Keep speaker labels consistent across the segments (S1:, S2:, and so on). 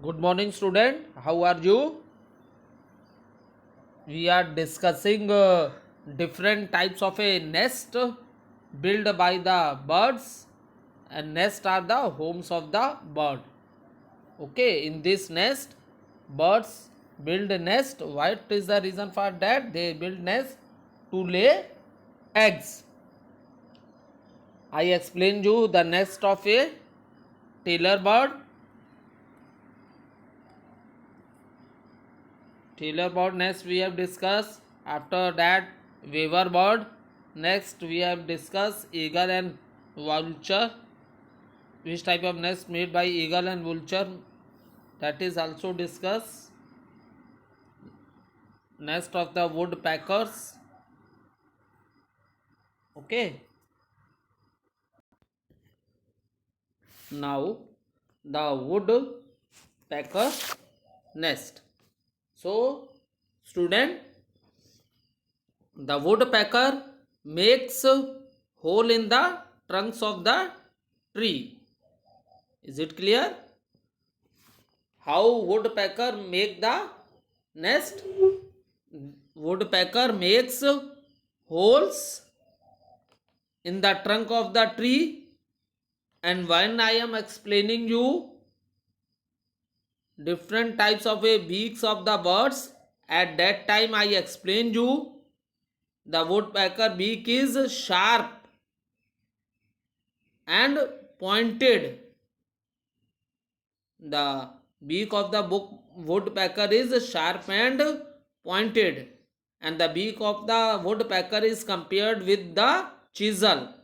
S1: Good morning, student. How are you? We are discussing different types of a nest built by the birds, and nest are the homes of the bird. Okay, in this nest, birds build a nest. What is the reason for that? They build nest to lay eggs. I explained you the nest of a tailor bird. Tailor bird nest we have discussed. After that, weaver bird. Next we have discussed eagle and vulture. Which type of nest made by eagle and vulture, that is also discussed. Nest of the woodpeckers. Okay. Now the woodpecker nest. So student, the woodpecker makes hole in the trunks of the tree. Is it clear? How woodpecker make the nest? Woodpecker makes holes in the trunk of the tree, and when I am explaining you different types of a beaks of the birds, at that time I explained you the woodpecker beak is sharp and pointed. The beak of the woodpecker is sharp and pointed, and the beak of the woodpecker is compared with the chisel.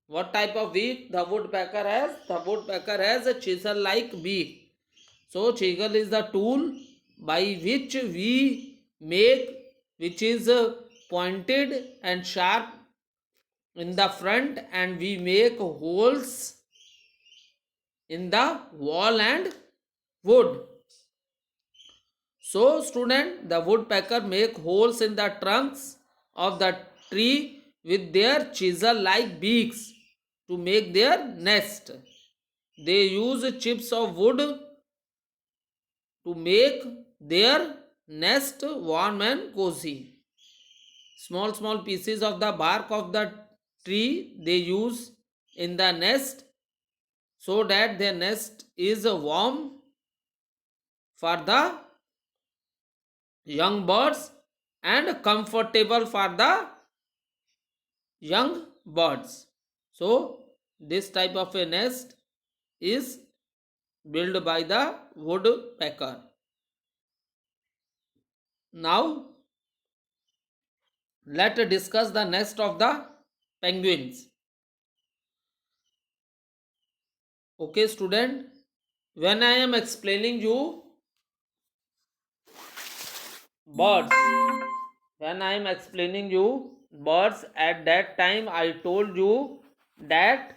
S1: What type of beak the woodpecker has? The woodpecker has a chisel like beak. So chisel is the tool by which we make, which is pointed and sharp in the front, and we make holes in the wall and wood. So student, the woodpecker make holes in the trunks of the tree with their chisel like beaks to make their nest. They use chips of wood to make their nest warm and cozy. Small pieces of the bark of the tree they use in the nest so that their nest is warm for the young birds and comfortable for the young birds. So this type of a nest is built by the woodpecker. Now let's discuss the nest of the penguins. Okay student, when I am explaining you birds, when I am explaining you birds, at that time I told you that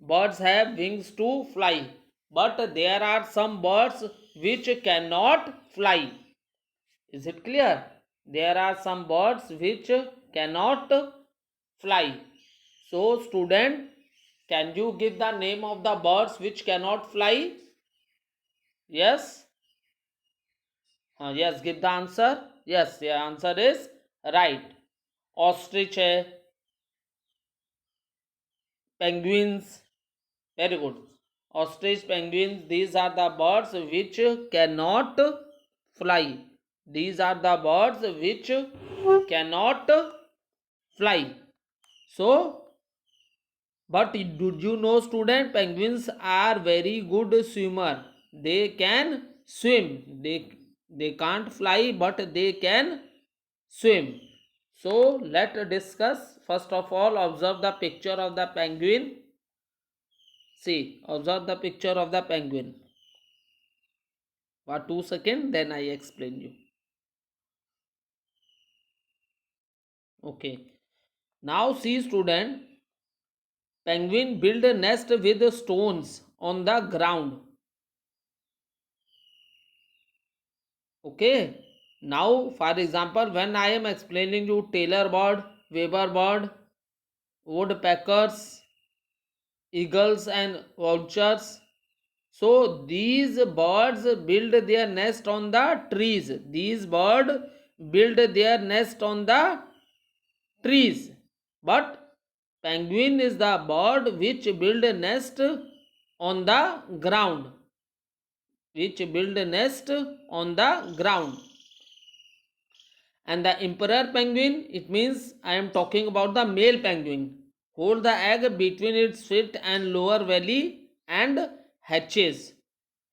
S1: birds have wings to fly, but there are some birds which cannot fly. Is it clear? There are some birds which cannot fly. So student, can you give the name of the birds which cannot fly? Yes. Yes, give the answer. Yes, the answer is right. Ostrich है, penguins. Very good. Ostrich, penguins, these are the birds which cannot fly. These are the birds which cannot fly. So, but did you know student, penguins are very good swimmer. They can swim. They can't fly, but they can swim. So let's discuss. First of all, observe the picture of the penguin. See, observe the picture of the penguin. For 2 seconds, then I explain you. Okay. Now see student, penguin build a nest with stones on the ground. Okay. Now for example, when I am explaining you tailor bird, weaver bird, woodpeckers, eagles and vultures. So these birds build their nest on the trees. These birds build their nest on the trees. But penguin is the bird which build a nest on the ground. Which build a nest on the ground. And the emperor penguin, it means I am talking about the male penguin, hold the egg between its feet and lower belly and hatches.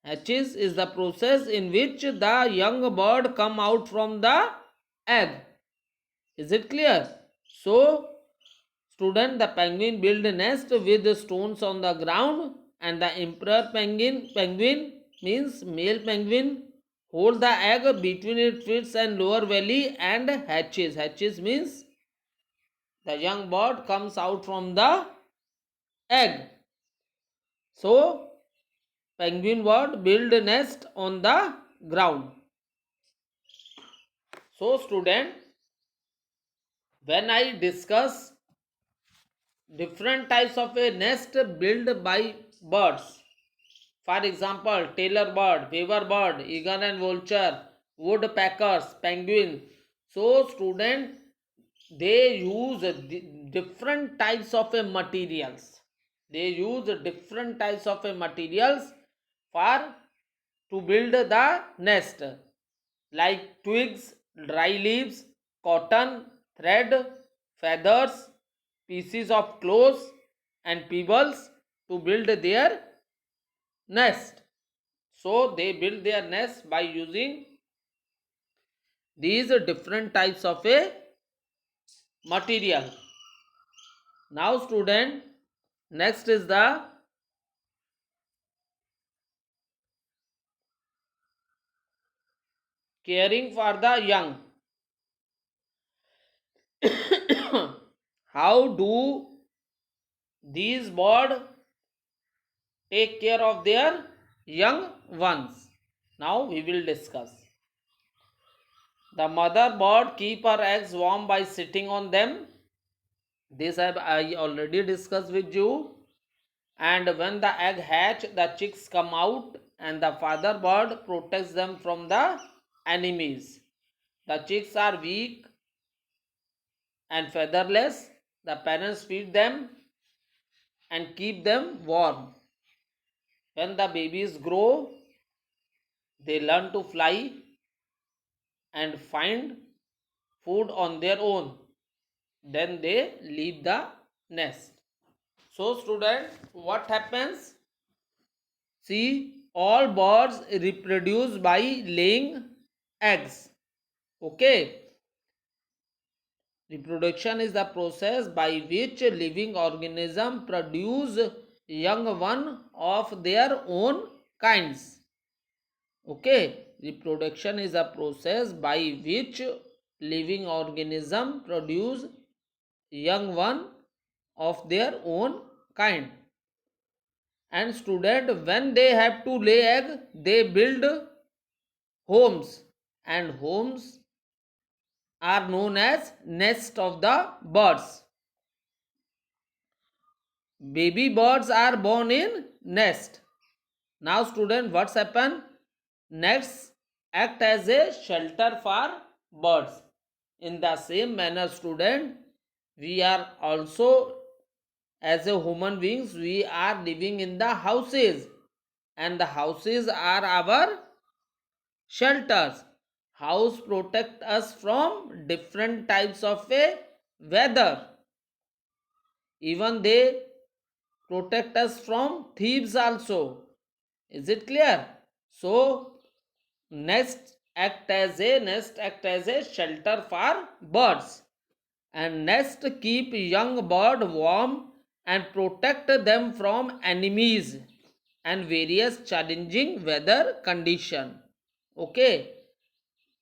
S1: Hatches is the process in which the young bird come out from the egg. Is it clear? So student, the penguin build a nest with the stones on the ground, and the emperor penguin means male penguin hold the egg between its feet and lower belly and hatches. Hatches means the young bird comes out from the egg. So penguin bird build a nest on the ground. So student, when I discuss different types of a nest built by birds, for example, tailor bird, weaver bird, eagle and vulture, woodpeckers, penguin. So student, they use different types of materials. They use different types of materials for to build the nest, like twigs, dry leaves, cotton, thread, feathers, pieces of clothes and pebbles to build their nest. So they build their nest by using these different types of a material. Now student, next is the caring for the young. How do these birds take care of their young ones? Now we will discuss. The mother bird keep her eggs warm by sitting on them. This I already discussed with you. And when the egg hatch, the chicks come out and the father bird protects them from the enemies. The chicks are weak and featherless. The parents feed them and keep them warm. When the babies grow, they learn to fly and find food on their own. Then they leave the nest. So student, what happens? See, all birds reproduce by laying eggs. Okay. Reproduction is the process by which living organisms produce young one of their own kinds. Okay. Reproduction is a process by which living organisms produce young one of their own kind. And student, when they have to lay egg, they build homes, and homes are known as nest of the birds. Baby birds are born in nest. Now student, what's happen? Nests act as a shelter for birds. In the same manner student, we are also, as a human beings, we are living in the houses, and the houses are our shelters. House protect us from different types of a weather. Even they protect us from thieves also. Is it clear? So nest act as a shelter for birds, and nest keep young bird warm and protect them from enemies and various challenging weather condition. Okay,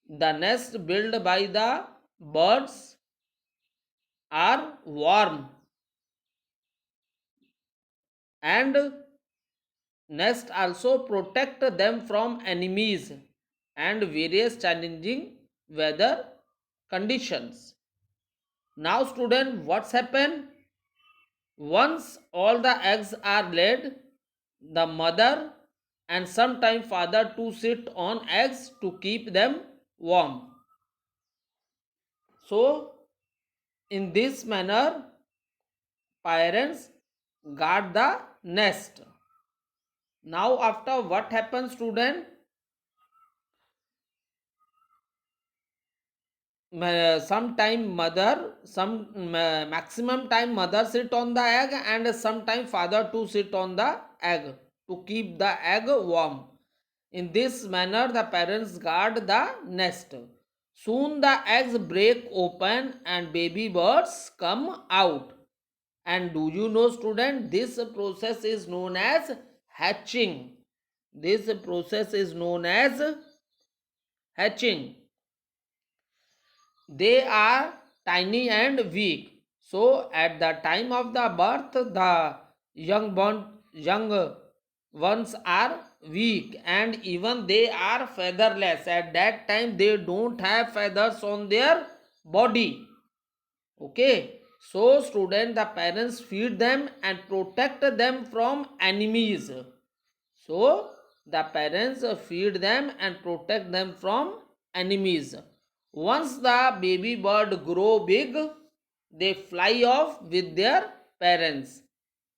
S1: the nest built by the birds are warm, and nest also protect them from enemies and various challenging weather conditions. Now student, what's happened? Once all the eggs are laid, the mother and sometimes father to sit on eggs to keep them warm. So, in this manner, parents guard the nest. Now, after what happens, student? Sometime mother, maximum time mother sit on the egg, and sometime father to sit on the egg to keep the egg warm. In this manner, the parents guard the nest. Soon the eggs break open and baby birds come out. And do you know, student, this process is known as hatching. This process is known as hatching. They are tiny and weak. So at the time of the birth, the young ones are weak, and even they are featherless. At that time they don't have feathers on their body. Okay. So student, the parents feed them and protect them from enemies. So the parents feed them and protect them from enemies. Once the baby bird grow big, they fly off with their parents.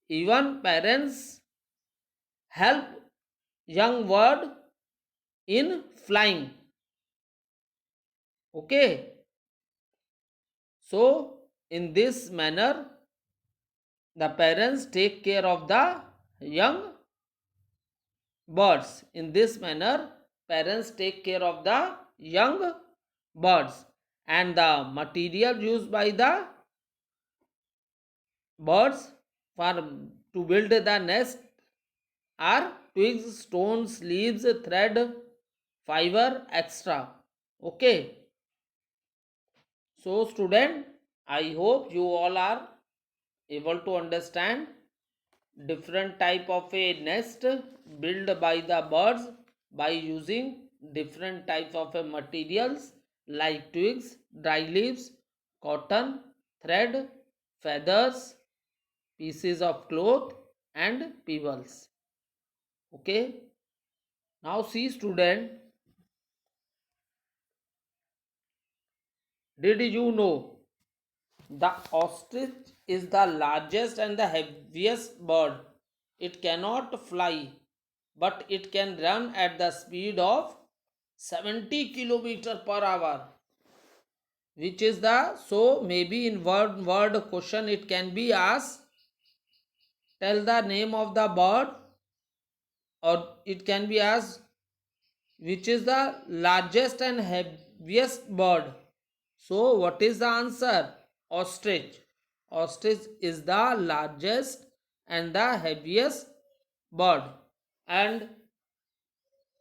S1: Even parents help young bird in flying. Okay. So in this manner, the parents take care of the young birds. In this manner, parents take care of the young birds, and the material used by the birds for to build the nest are twigs, stones, leaves, thread, fiber, etc. Okay. So student, I hope you all are able to understand different type of a nest built by the birds by using different types of a materials like twigs, dry leaves, cotton, thread, feathers, pieces of cloth and pebbles. Okay. Now see student, did you know the ostrich is the largest and the heaviest bird? It cannot fly, but it can run at the speed of 70 kilometer per hour, which is the, so maybe in word question it can be asked, tell the name of the bird, or it can be asked which is the largest and heaviest bird. So what is the answer? Ostrich. Ostrich is the largest and the heaviest bird. And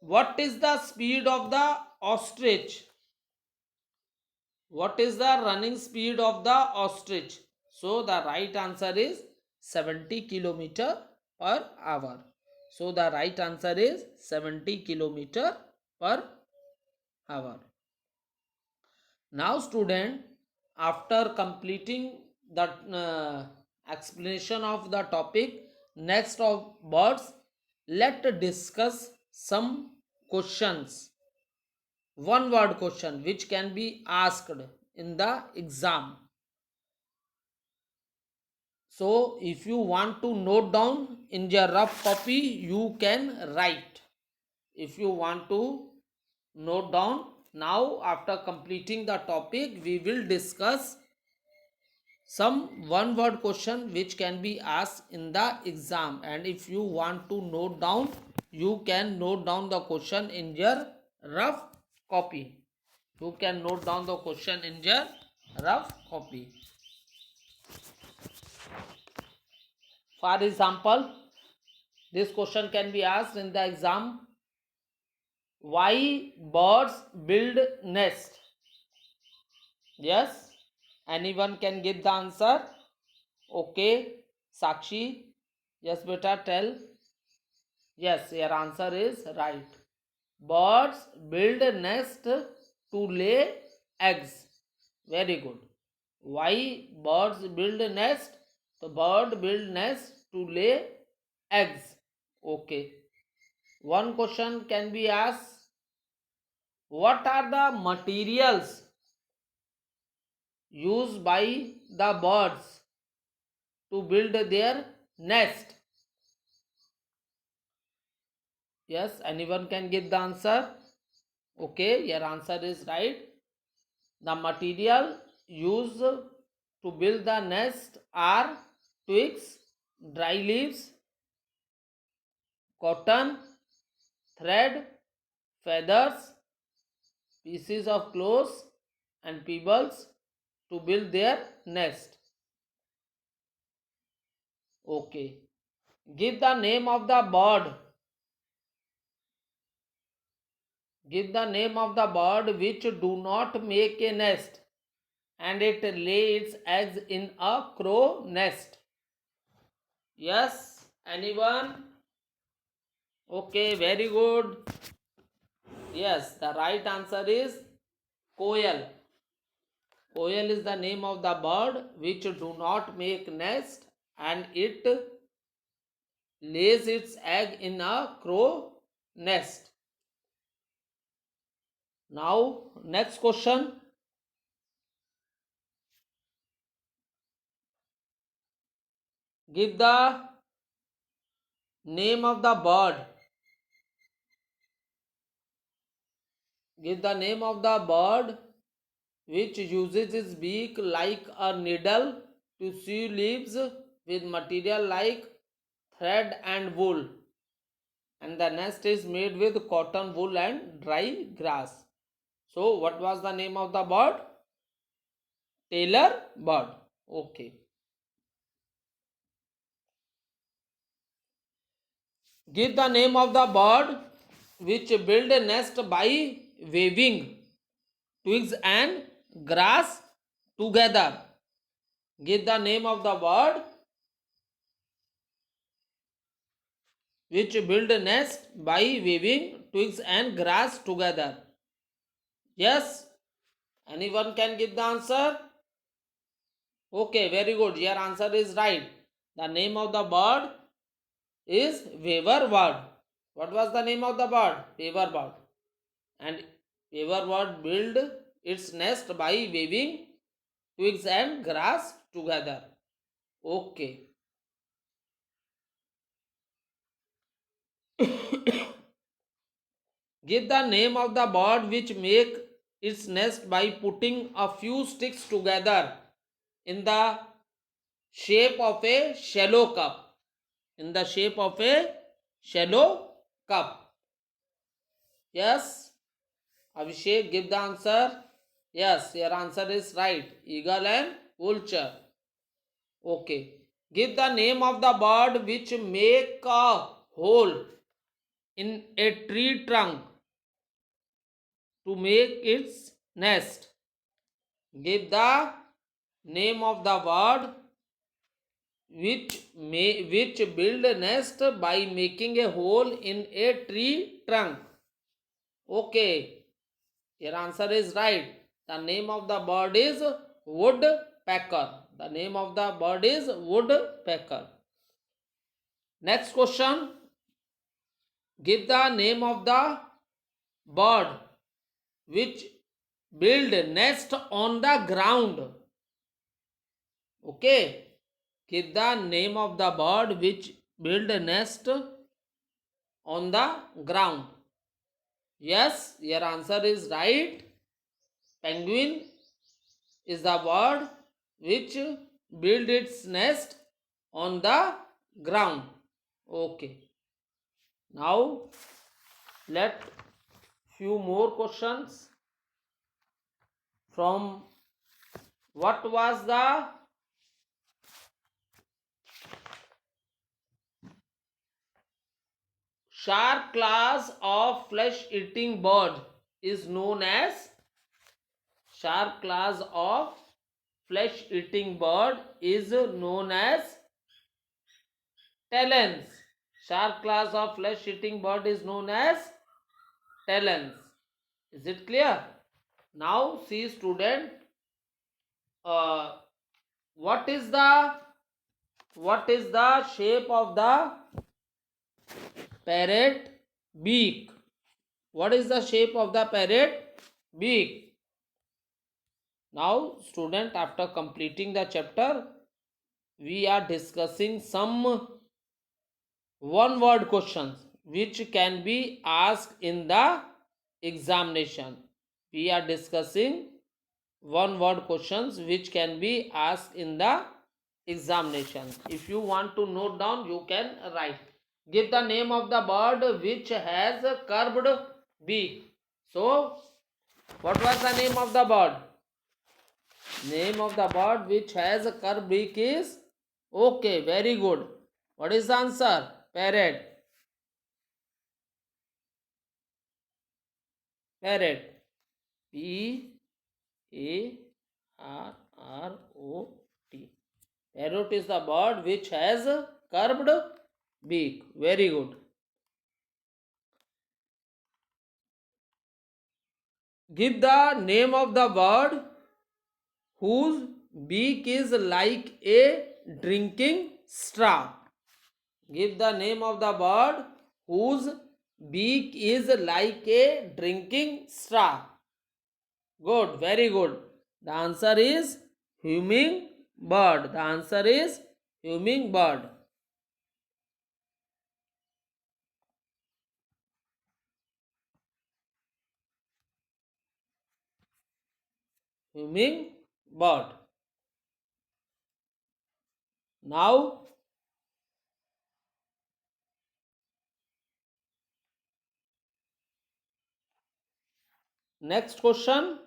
S1: what is the speed of the ostrich? What is the running speed of the ostrich? So the right answer is 70 kilometer per hour. So the right answer is 70 kilometer per hour. Now student, after completing the explanation of the topic next of birds, let's discuss some questions. One word question which can be asked in the exam. So if you want to note down in your rough copy, you can write. If you want to note down, now after completing the topic, we will discuss some one word question which can be asked in the exam. And if you want to note down, you can note down the question in your rough copy. You can note down the question in your rough copy. For example, this question can be asked in the exam. Why birds build nest? Yes, anyone can give the answer. Okay, Sakshi. Yes, beta, tell. Yes, your answer is right. Birds build a nest to lay eggs. Very good. Why birds build a nest? The bird build nest to lay eggs. Okay. One question can be asked, what are the materials used by the birds to build their nest? Yes, anyone can give the answer. Okay, your answer is right. The material used to build the nest are twigs, dry leaves, cotton, thread, feathers, pieces of clothes, and pebbles to build their nest. Okay. Give the name of the bird. Give the name of the bird which do not make a nest and it lay its eggs in a crow nest. Yes, anyone? Okay, very good. Yes, the right answer is koel. Koel is the name of the bird which do not make nest and it lays its egg in a crow nest. Now, next question. Give the name of the bird. Give the name of the bird which uses its beak like a needle to sew leaves with material like thread and wool. And the nest is made with cotton, wool, and dry grass. So, what was the name of the bird? Tailor bird. Okay. Give the name of the bird which build a nest by waving twigs and grass together. Give the name of the bird which build a nest by waving twigs and grass together. Yes, anyone can give the answer? Okay, very good. Your answer is right. The name of the bird is weaver bird. What was the name of the bird? Weaver bird. And weaver bird build its nest by waving twigs and grass together. Okay. Give the name of the bird which make its nest by putting a few sticks together in the shape of a shallow cup. In the shape of a shallow cup. Yes, Abhishek, give the answer. Yes, your answer is right. Eagle and vulture. Okay. Give the name of the bird which make a hole in a tree trunk to make its nest. Give the name of the bird which build a nest by making a hole in a tree trunk. Okay, your answer is right. The name of the bird is woodpecker. The name of the bird is woodpecker. Next question. Give the name of the bird which build nest on the ground. Okay. Give the name of the bird which build a nest on the ground. Yes, your answer is right. Penguin is the bird which build its nest on the ground. Okay. Now let few more questions from what was the shark class of flesh eating bird is known as shark class of flesh eating bird is known as talons. Shark class of flesh eating bird is known as talons. Is it clear? Now see student, what is the What is the shape of the parrot beak? What is the shape of the parrot beak? Now, student, after completing the chapter, we are discussing some one word questions which can be asked in the examination. We are discussing one word questions which can be asked in the examination. If you want to note down, you can write. Give the name of the bird which has a curved beak. So, what was the name of the bird? Name of the bird which has a curved beak is, okay, very good. What is the answer? Parrot. Parrot. P A R O T. Parrot is the bird which has a curved beak. Very good. Give the name of the bird whose beak is like a drinking straw. Give the name of the bird whose beak is like a drinking straw. Good, very good. The answer is hummingbird. The answer is hummingbird. Hummingbird. Now, next question.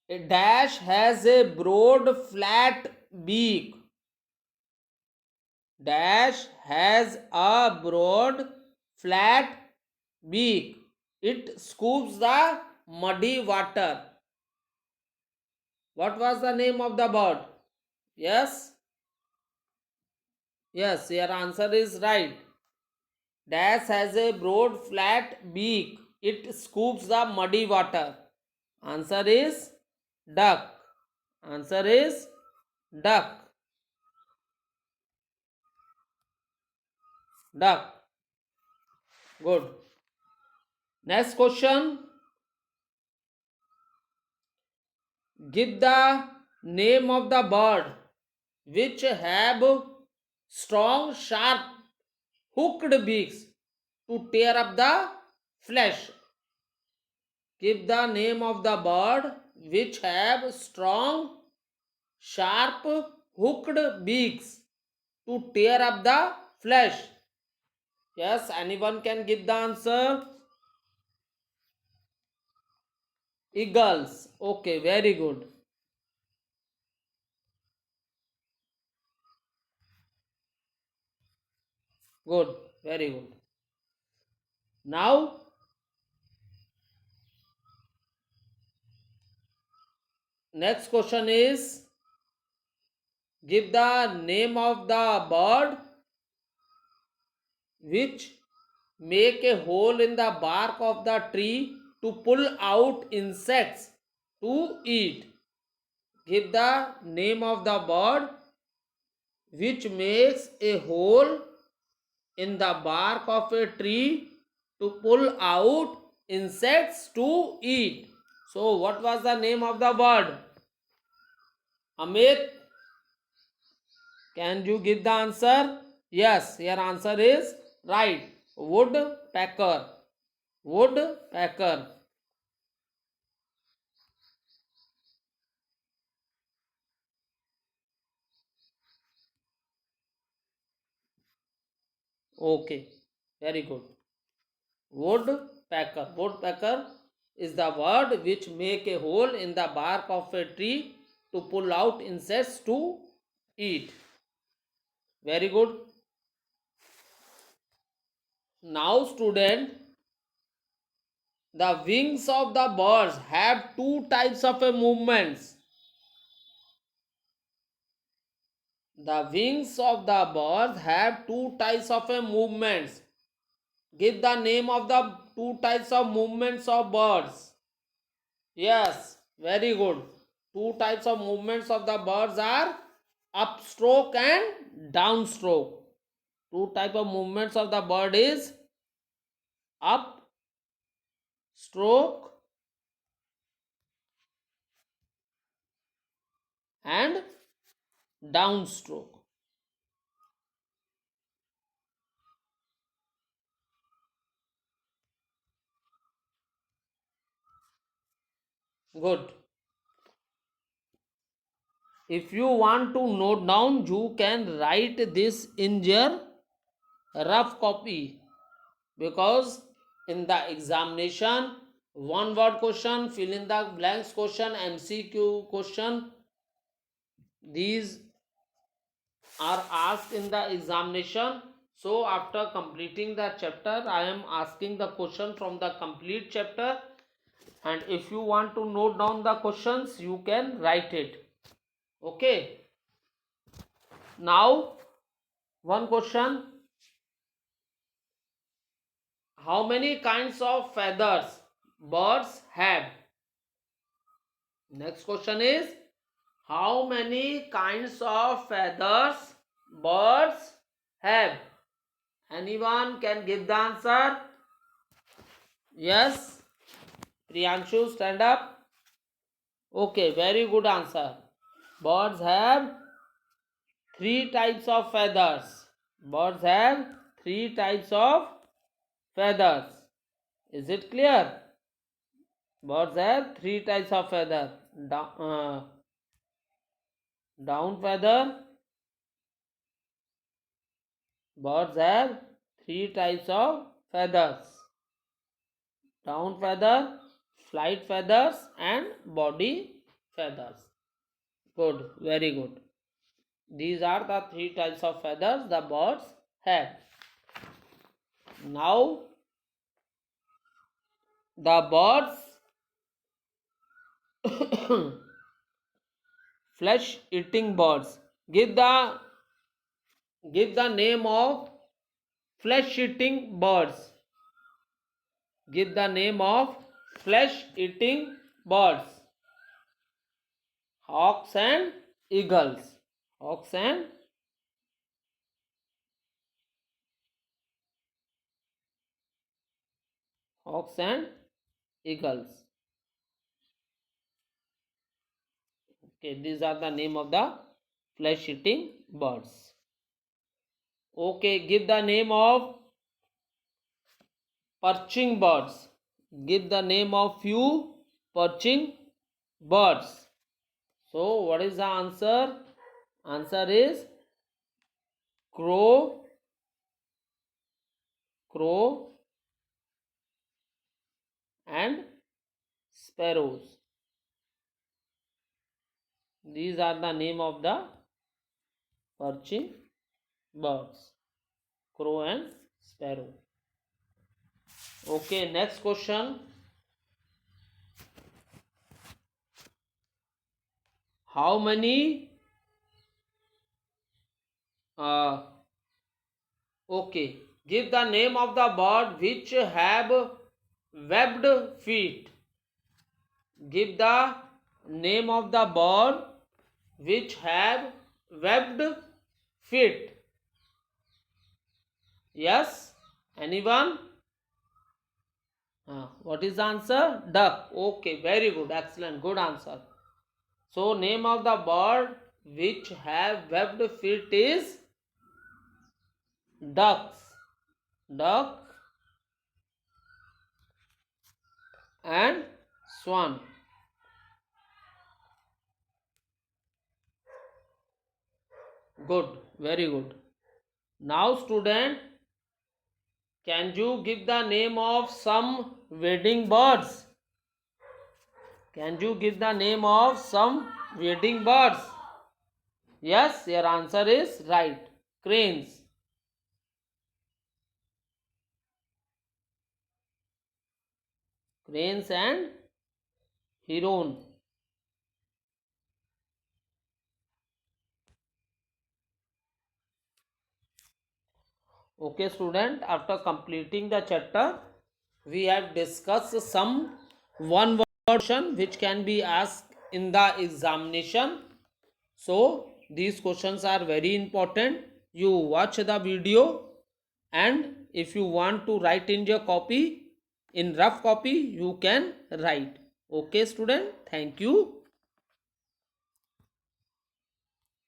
S1: A dash has a broad flat beak. Dash has a broad flat beak. It scoops the muddy water. What was the name of the bird? Yes? Yes, your answer is right. Dash has a broad flat beak. It scoops the muddy water. Answer is duck. Answer is duck. Duck. Good. Next question. Give the name of the bird which have strong, sharp, hooked beaks to tear up the flesh. Give the name of the bird which have strong, sharp, hooked beaks to tear up the flesh. Yes, anyone can give the answer. Eagles. Okay, very good. Good, very good. Now, next question is, give the name of the bird which make a hole in the bark of the tree to pull out insects to eat. Give the name of the bird which makes a hole in the bark of a tree to pull out insects to eat. So, what was the name of the bird? Amit, can you give the answer? Yes, your answer is right. Woodpecker. Woodpecker. Okay, very good. Woodpecker. Woodpecker is the bird which make a hole in the bark of a tree to pull out insects to eat. Very good. Now, student, the wings of the birds have two types of a movements. The wings of the birds have two types of a movements. Give the name of the two types of movements of birds. Yes, very good. Two types of movements of the birds are upstroke and downstroke. Two type of movements of the bird is up stroke and downstroke. Good. If you want to note down, you can write this in your rough copy, because in the examination, one word question, fill in the blanks question, MCQ question, these are asked in the examination. So after completing the chapter, I am asking the question from the complete chapter, and if you want to note down the questions, you can write it. Okay. Now one question: how many kinds of feathers birds have? Next question is: how many kinds of feathers birds have? Anyone can give the answer? Yes, Priyanshu, stand up. Okay, very good answer. Birds have three types of feathers. Birds have three types of feathers. Is it clear? Birds have three types of feather. Down feather. Birds have three types of feathers: down feather, flight feathers, and body feathers. Good, very good. These are the three types of feathers the birds have. Now, the birds flesh eating birds. Give the name of flesh eating birds. Give the name of flesh eating birds. Hawks and eagles. Hawks and eagles. Okay, these are the name of the flesh eating birds. Okay, give the name of perching birds. Give the name of few perching birds. So what is the answer? Answer is crow, and sparrows. These are the name of the perching birds: crow and sparrow. Okay, next question: how many okay, give the name of the bird which have webbed feet. Give the name of the bird which have webbed feet. Yes, anyone? What is the answer? Duck. Okay, very good, excellent, good answer. So name of the bird which have webbed feet is ducks. Duck and swan. Good, very good. Now student, can you give the name of some wading birds? Can you give the name of some wading birds? Yes, your answer is right. Cranes. Cranes and heron. Okay student, after completing the chapter, we have discussed some one word question which can be asked in the examination. So These questions are very important. You watch the video, and if you want to write in your copy, in rough copy, you can write. Okay student, thank you.